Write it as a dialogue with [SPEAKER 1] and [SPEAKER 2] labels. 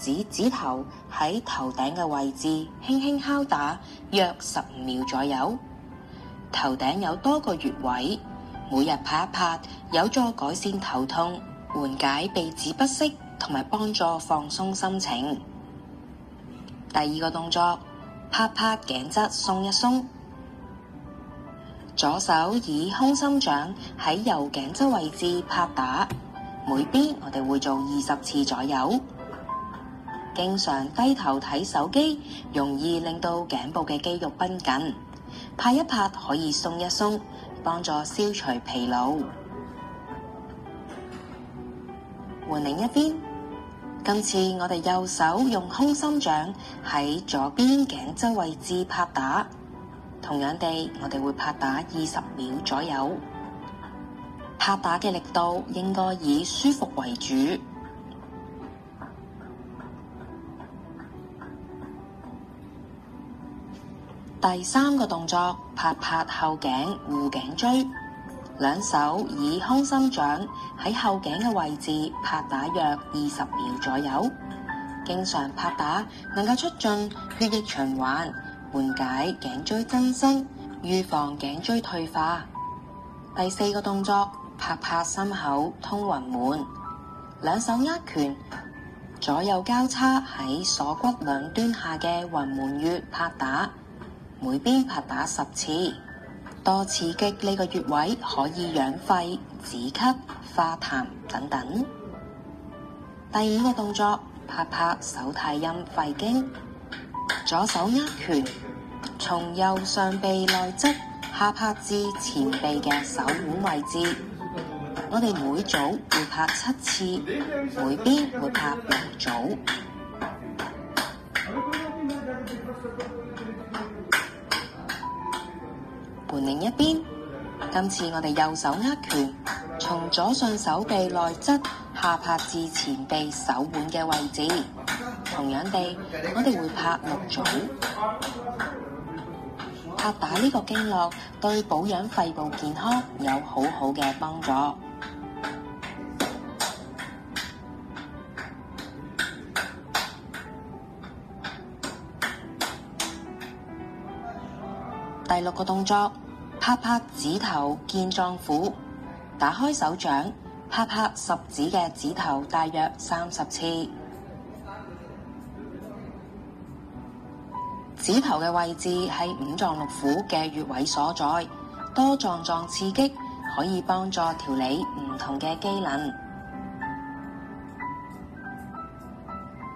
[SPEAKER 1] 指指頭喺頭頂嘅位置輕輕敲打約15秒左右。頭頂有多個穴位，每日拍一拍，有助改善頭痛、緩解鼻子不適同埋幫助放鬆心情。第二個動作，拍拍頸側鬆一鬆。左手以空心掌喺右頸側位置拍打，每邊我哋會做20次左右。經常低頭睇手機，容易令到頸部嘅肌肉繃緊，拍一拍可以鬆一鬆，幫助消除疲勞。換另一邊，今次我哋右手用空心掌喺左邊頸側位置拍打，同樣地，我哋會拍打20秒左右。拍打嘅力度應該以舒服為主。第三個動作，拍拍後頸護頸椎，兩手以空心掌喺後頸嘅位置拍打約20秒左右。經常拍打能夠促進血液循環，緩解頸椎增生，預防頸椎退化。第四個動作，拍拍心口通魂門，兩手握拳，左右交叉喺鎖骨兩端下嘅魂門穴拍打。每邊拍打10次，多刺激呢個穴位可以養肺、止咳、化痰等等。第5個動作，拍拍手太陰肺經，左手握拳，從右上臂內側下拍至前臂嘅手腕位置。我哋每組會拍7次，每邊會拍2組。換另一邊，今次我哋右手握拳，從左上手臂內側下拍至前臂手腕嘅位置。同樣地，我哋會拍6組。拍打呢個經絡對保養肺部健康有好好嘅幫助。第6個動作，拍拍指頭健壯虎，打開手掌，拍拍十指嘅指頭大約30次。指頭嘅位置係五臟六腑嘅穴位所在，多臟臟刺激可以幫助調理唔同嘅機能。